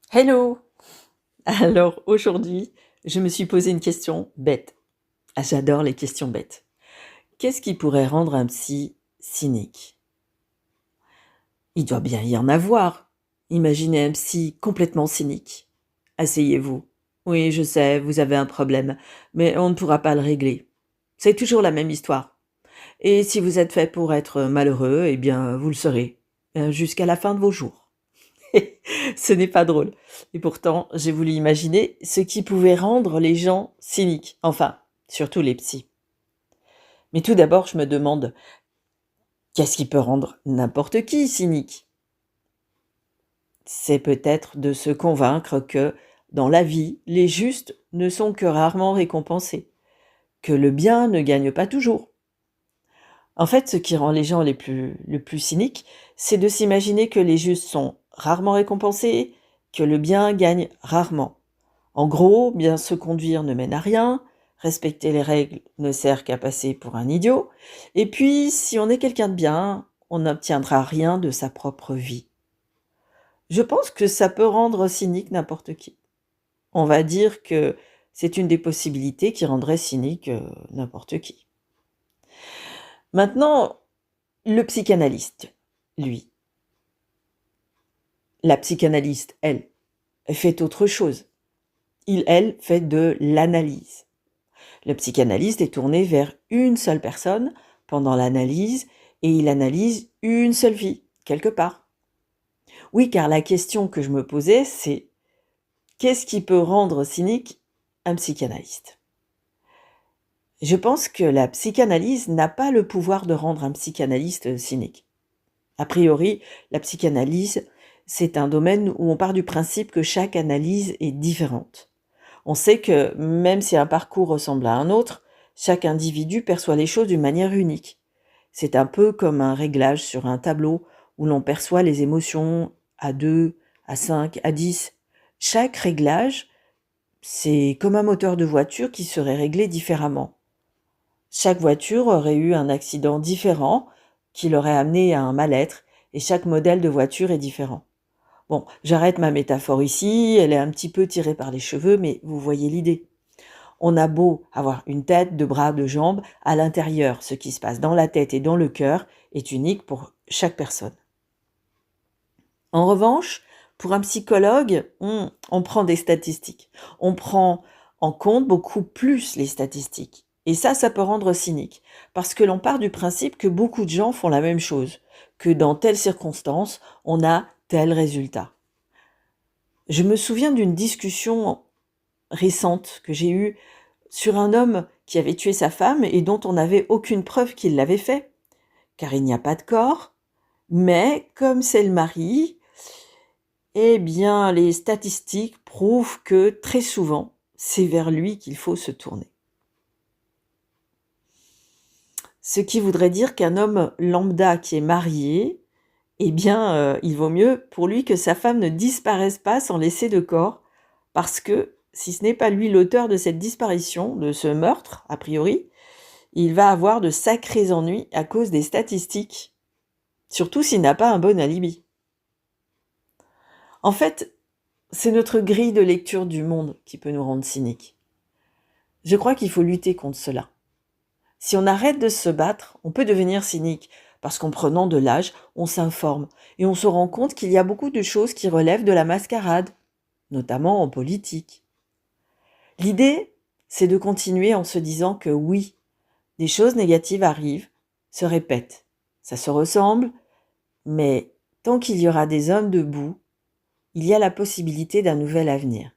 Hello! Alors aujourd'hui, je me suis posé une question bête. Ah, j'adore les questions bêtes. Qu'est-ce qui pourrait rendre un psy cynique? Il doit bien y en avoir. Imaginez un psy complètement cynique. Asseyez-vous. Oui, je sais, vous avez un problème, mais on ne pourra pas le régler. C'est toujours la même histoire. Et si vous êtes fait pour être malheureux, eh bien, vous le serez, jusqu'à la fin de vos jours. Ce n'est pas drôle. Et pourtant, j'ai voulu imaginer ce qui pouvait rendre les gens cyniques. Enfin, surtout les psys. Mais tout d'abord, je me demande, qu'est-ce qui peut rendre n'importe qui cynique? C'est peut-être de se convaincre que, dans la vie, les justes ne sont que rarement récompensés, que le bien ne gagne pas toujours. En fait, ce qui rend les gens le plus cyniques, c'est de s'imaginer que les justes sont rarement récompensés, que le bien gagne rarement. En gros, bien se conduire ne mène à rien, respecter les règles ne sert qu'à passer pour un idiot, et puis si on est quelqu'un de bien, on n'obtiendra rien de sa propre vie. Je pense que ça peut rendre cynique n'importe qui. On va dire que c'est une des possibilités qui rendrait cynique n'importe qui. Maintenant, le psychanalyste, lui. La psychanalyste, elle, fait autre chose. Elle, fait de l'analyse. Le psychanalyste est tourné vers une seule personne pendant l'analyse et il analyse une seule vie, quelque part. Oui, car la question que je me posais, c'est qu'est-ce qui peut rendre cynique un psychanalyste? Je pense que la psychanalyse n'a pas le pouvoir de rendre un psychanalyste cynique. A priori, la psychanalyse, c'est un domaine où on part du principe que chaque analyse est différente. On sait que même si un parcours ressemble à un autre, chaque individu perçoit les choses d'une manière unique. C'est un peu comme un réglage sur un tableau où l'on perçoit les émotions à 2, à 5, à 10. Chaque réglage, c'est comme un moteur de voiture qui serait réglé différemment. Chaque voiture aurait eu un accident différent qui l'aurait amené à un mal-être et chaque modèle de voiture est différent. Bon, j'arrête ma métaphore ici, elle est un petit peu tirée par les cheveux, mais vous voyez l'idée. On a beau avoir une tête, deux bras, deux jambes, à l'intérieur, ce qui se passe dans la tête et dans le cœur est unique pour chaque personne. En revanche, pour un psychologue, on prend des statistiques. On prend en compte beaucoup plus les statistiques. Et ça peut rendre cynique, parce que l'on part du principe que beaucoup de gens font la même chose, que dans telle circonstance, on a tel résultat. Je me souviens d'une discussion récente que j'ai eue sur un homme qui avait tué sa femme et dont on n'avait aucune preuve qu'il l'avait fait, car il n'y a pas de corps, mais comme c'est le mari, eh bien les statistiques prouvent que très souvent, c'est vers lui qu'il faut se tourner. Ce qui voudrait dire qu'un homme lambda qui est marié, eh bien, il vaut mieux pour lui que sa femme ne disparaisse pas sans laisser de corps, parce que si ce n'est pas lui l'auteur de cette disparition, de ce meurtre, a priori, il va avoir de sacrés ennuis à cause des statistiques, surtout s'il n'a pas un bon alibi. En fait, c'est notre grille de lecture du monde qui peut nous rendre cyniques. Je crois qu'il faut lutter contre cela. Si on arrête de se battre, on peut devenir cynique, parce qu'en prenant de l'âge, on s'informe, et on se rend compte qu'il y a beaucoup de choses qui relèvent de la mascarade, notamment en politique. L'idée, c'est de continuer en se disant que oui, des choses négatives arrivent, se répètent, ça se ressemble, mais tant qu'il y aura des hommes debout, il y a la possibilité d'un nouvel avenir.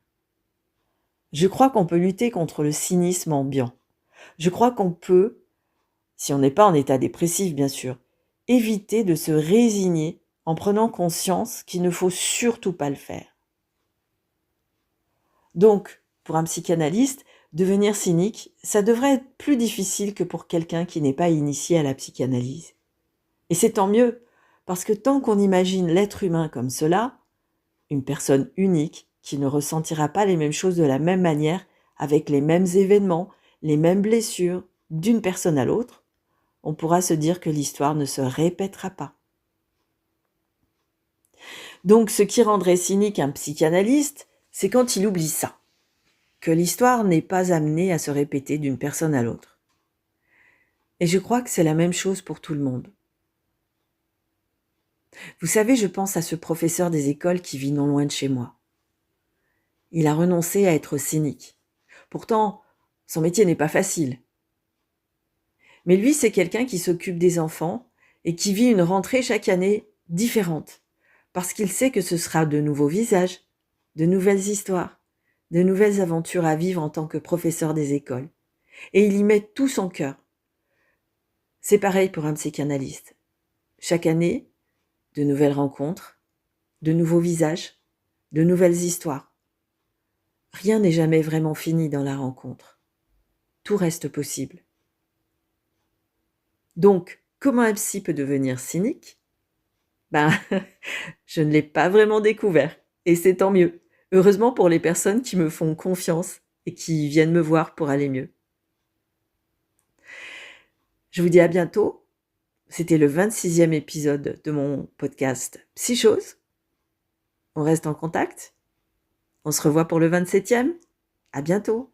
Je crois qu'on peut lutter contre le cynisme ambiant. Je crois qu'on peut, si on n'est pas en état dépressif bien sûr, éviter de se résigner en prenant conscience qu'il ne faut surtout pas le faire. Donc, pour un psychanalyste, devenir cynique, ça devrait être plus difficile que pour quelqu'un qui n'est pas initié à la psychanalyse. Et c'est tant mieux, parce que tant qu'on imagine l'être humain comme cela, une personne unique qui ne ressentira pas les mêmes choses de la même manière, avec les mêmes événements, les mêmes blessures, d'une personne à l'autre, on pourra se dire que l'histoire ne se répétera pas. Donc ce qui rendrait cynique un psychanalyste, c'est quand il oublie ça, que l'histoire n'est pas amenée à se répéter d'une personne à l'autre. Et je crois que c'est la même chose pour tout le monde. Vous savez, je pense à ce professeur des écoles qui vit non loin de chez moi. Il a renoncé à être cynique. Pourtant, son métier n'est pas facile. Mais lui, c'est quelqu'un qui s'occupe des enfants et qui vit une rentrée chaque année différente, parce qu'il sait que ce sera de nouveaux visages, de nouvelles histoires, de nouvelles aventures à vivre en tant que professeur des écoles. Et il y met tout son cœur. C'est pareil pour un psychanalyste. Chaque année, de nouvelles rencontres, de nouveaux visages, de nouvelles histoires. Rien n'est jamais vraiment fini dans la rencontre. Tout reste possible. Donc, comment un psy peut devenir cynique ? Je ne l'ai pas vraiment découvert, et c'est tant mieux. Heureusement pour les personnes qui me font confiance et qui viennent me voir pour aller mieux. Je vous dis à bientôt. C'était le 26e épisode de mon podcast Psychose. On reste en contact. On se revoit pour le 27e. À bientôt.